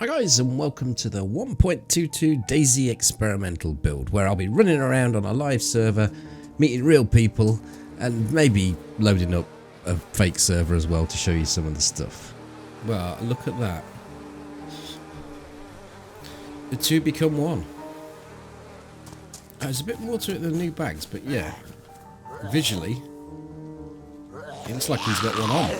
Hi guys, and welcome to the 1.22 Dayz experimental build, where I'll be running around on a live server, meeting real people, and maybe loading up a fake server as well to show you some of the stuff. Well, look at that. The two become one. There's a bit more to it than new bags, but yeah, visually, it looks like he's got one on.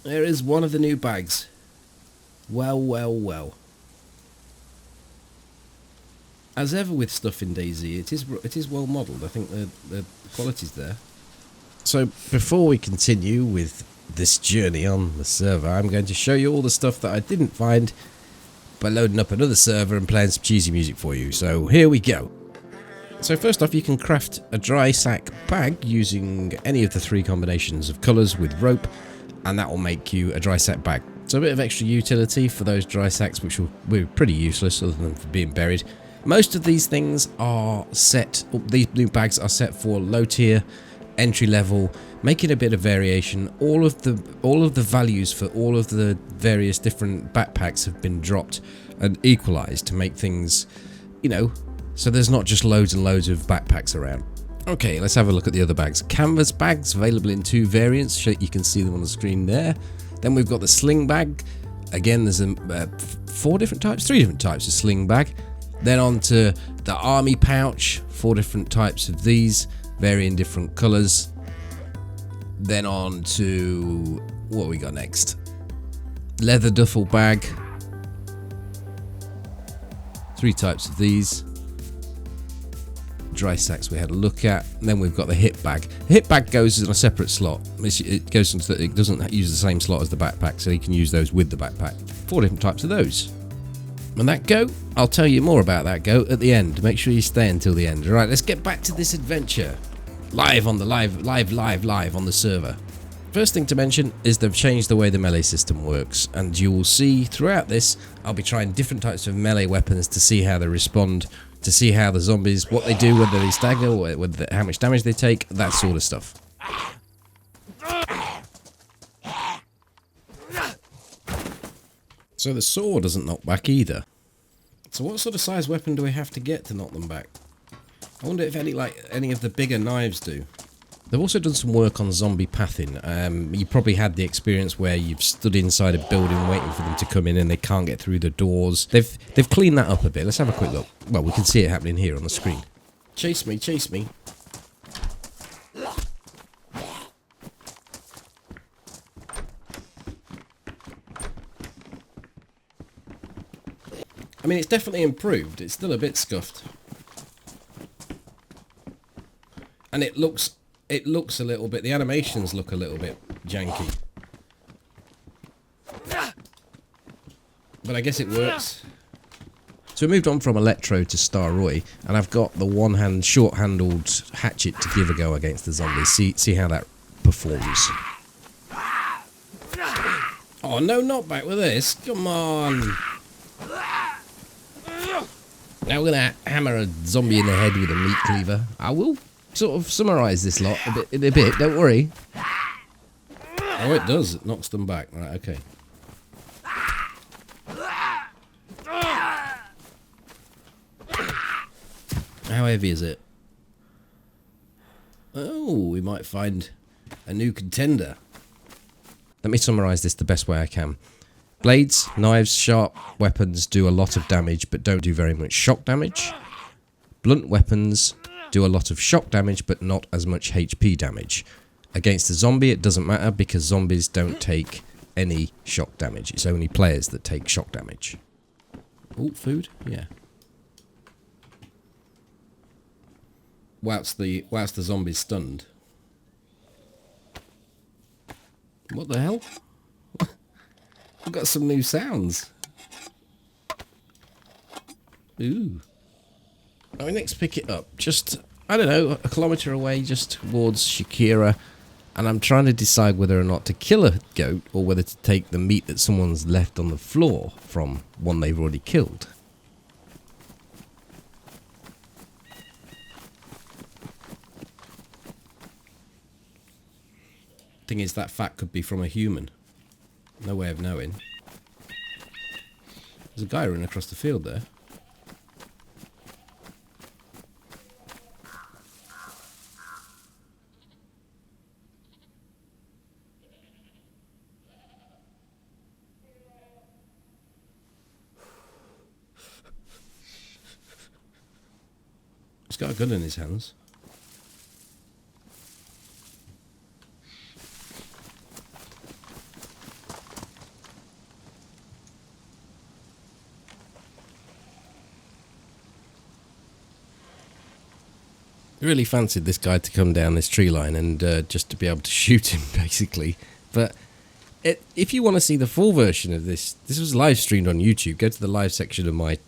There is one of the new bags. Well, well, well. As ever with stuff in Dayz, it is well modelled. I think the quality's there. So before we continue with this journey on the server, I'm going to show you all the stuff that I didn't find by loading up another server and playing some cheesy music for you. So here we go. So first off, you can craft a dry sack bag using any of the three combinations of colours with rope, and that will make you a dry sack bag. So a bit of extra utility for those dry sacks, which will be pretty useless other than for being buried. Most of these things are set, these new bags are set for low tier, entry level, making a bit of variation. All of the values for all of the various different backpacks have been dropped and equalized to make things, you know, so there's not just loads and loads of backpacks around. Okay, let's have a look at the other bags. Canvas bags, available in two variants. You can see them on the screen there. Then we've got the sling bag. Again, there's three different types of sling bag. Then on to the army pouch, 4 different types of these, varying different colours. Then on to, what we got next? Leather duffel bag. 3 types of these. Dry sacks we had a look at, and then we've got the hip bag. The hip bag goes in a separate slot. It goes into it doesn't use the same slot as the backpack, so you can use those with the backpack. 4 different types of those. And that go, I'll tell you more about that go at the end. Make sure you stay until the end. All right, let's get back to this adventure. Live on the server. First thing to mention is they've changed the way the melee system works, and you will see throughout this, I'll be trying different types of melee weapons to see how they respond, to see how the zombies, what they do, whether they stagger, whether how much damage they take, that sort of stuff. So the saw doesn't knock back either. So what sort of size weapon do we have to get to knock them back? I wonder if any of the bigger knives do. They've also done some work on zombie pathing. You probably had the experience where you've stood inside a building waiting for them to come in and they can't get through the doors. They've cleaned that up a bit. Let's have a quick look. Well, we can see it happening here on the screen. Chase me, chase me. I mean, it's definitely improved. It's still a bit scuffed. And it looks a little bit, the animations look a little bit janky. But I guess it works. So we moved on from Electro to Starroy, and I've got the short-handled hatchet to give a go against the zombies. See how that performs. Oh no, not back with this. Come on. Now we're gonna hammer a zombie in the head with a meat cleaver. I will sort of summarise this lot in a bit, don't worry. Oh, it does. It knocks them back. Right, okay. How heavy is it? Oh, we might find a new contender. Let me summarise this the best way I can. Blades, knives, sharp weapons do a lot of damage, but don't do very much shock damage. Blunt weapons do a lot of shock damage, but not as much HP damage. Against a zombie, it doesn't matter because zombies don't take any shock damage. It's only players that take shock damage. Oh, food? Yeah. Whilst the zombie's stunned. What the hell? I've got some new sounds. Ooh. Now we next pick it up, just, I don't know, a kilometre away, just towards Shakira, and I'm trying to decide whether or not to kill a goat, or whether to take the meat that someone's left on the floor from one they've already killed. Thing is, that fat could be from a human. No way of knowing. There's a guy running across the field there. He's got a gun in his hands. Really fancied this guy to come down this tree line and just to be able to shoot him, basically. But if you want to see the full version of this was live streamed on YouTube. Go to the live section of my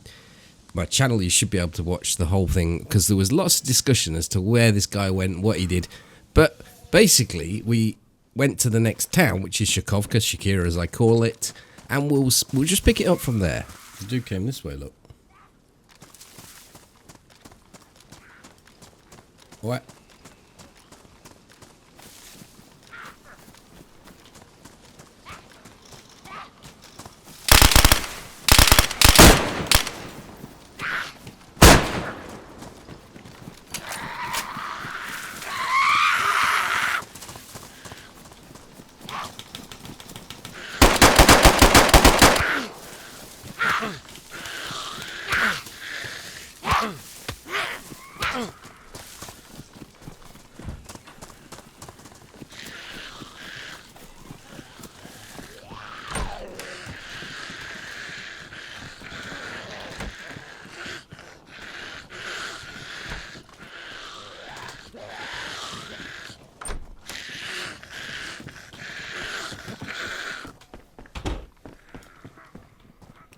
channel. You should be able to watch the whole thing, because there was lots of discussion as to where this guy went, what he did. But basically, we went to the next town, which is Shakovka, Shakira as I call it, and we'll just pick it up from there. The dude came this way, look. What?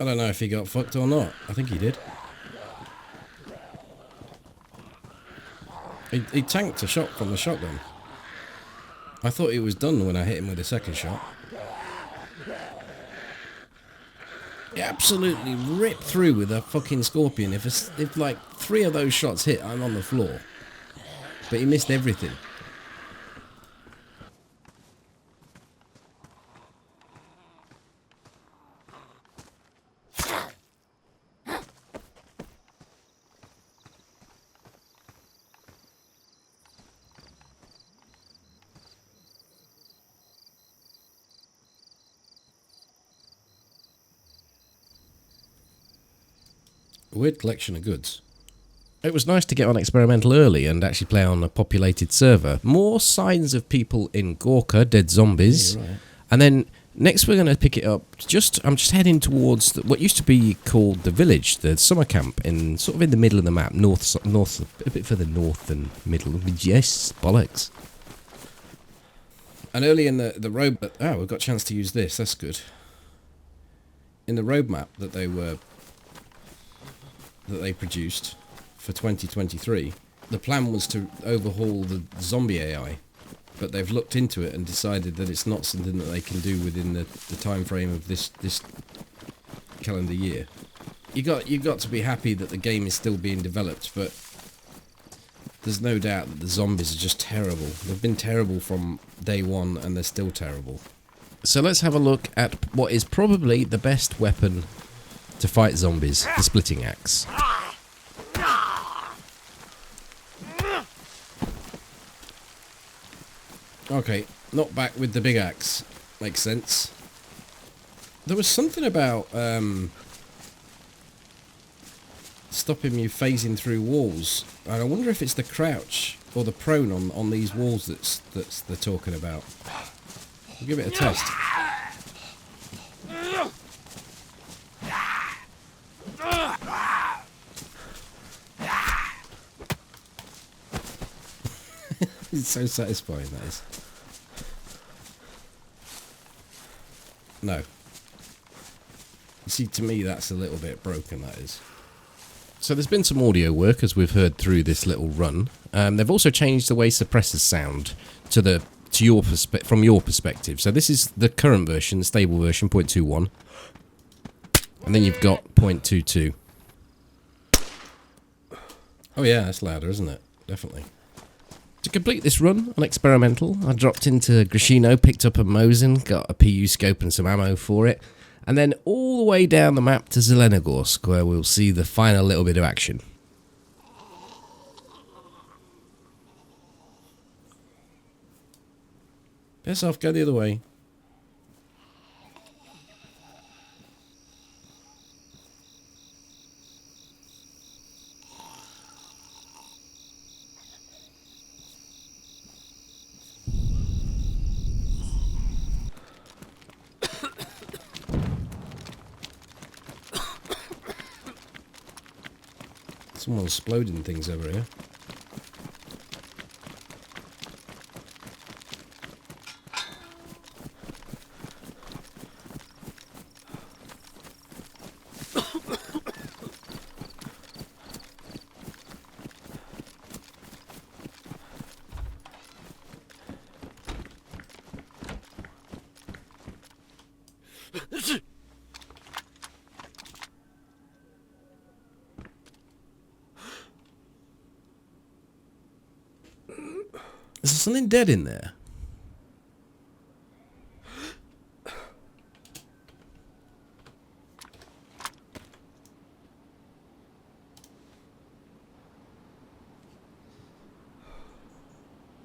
I don't know if he got fucked or not. I think he did. He tanked a shot from the shotgun. I thought he was done when I hit him with the second shot. He absolutely ripped through with a fucking scorpion. If like 3 of those shots hit, I'm on the floor. But he missed everything. A weird collection of goods. It was nice to get on experimental early and actually play on a populated server. More signs of people in Gorka, dead zombies. Yeah, right. And then next we're going to pick it up. I'm just heading towards what used to be called the village, the summer camp, in sort of in the middle of the map, north, a bit further north than middle. Yes, bollocks. And early in the road, we've got a chance to use this. That's good. In the roadmap that they produced for 2023, the plan was to overhaul the zombie AI, but they've looked into it and decided that it's not something that they can do within the time frame of this calendar year. You got to be happy that the game is still being developed, but there's no doubt that the zombies are just terrible. They've been terrible from day one, and they're still terrible. So let's have a look at what is probably the best weapon to fight zombies, the splitting axe. Okay, not back with the big axe. Makes sense. There was something about stopping you phasing through walls, and I wonder if it's the crouch or the prone on these walls that's they're talking about. We'll give it a test. It's so satisfying, that is. No. You see, to me, that's a little bit broken, that is. So there's been some audio work, as we've heard through this little run. They've also changed the way suppressors sound from your perspective. So this is the current version, the stable version, 0.21. And then you've got 0.22. Oh yeah, that's louder, isn't it? Definitely. To complete this run on experimental, I dropped into Grishino, picked up a Mosin, got a PU scope and some ammo for it, and then all the way down the map to Zelenogorsk, where we'll see the final little bit of action. Piss off, go the other way. Someone's exploding things over here. Is there something dead in there?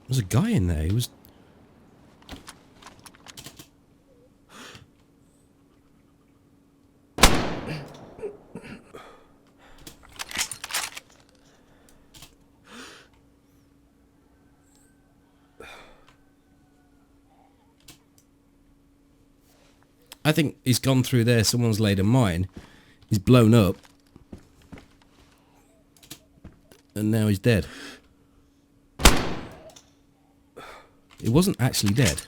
There's a guy in there. He was... I think he's gone through there, someone's laid a mine, he's blown up, and now he's dead. He wasn't actually dead.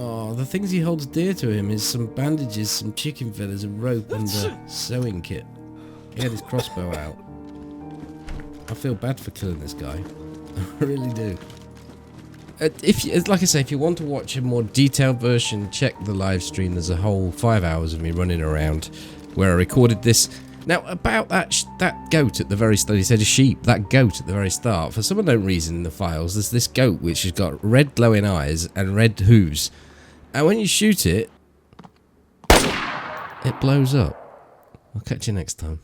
Oh, the things he holds dear to him is some bandages, some chicken feathers, a rope, and a sewing kit. He had his crossbow out. I feel bad for killing this guy. I really do. Like I say, if you want to watch a more detailed version, check the live stream. There's a whole 5 hours of me running around where I recorded this. Now, about that goat at the very start, he said a sheep, that goat at the very start, for some unknown reason in the files, there's this goat which has got red glowing eyes and red hooves. And when you shoot it, it blows up. I'll catch you next time.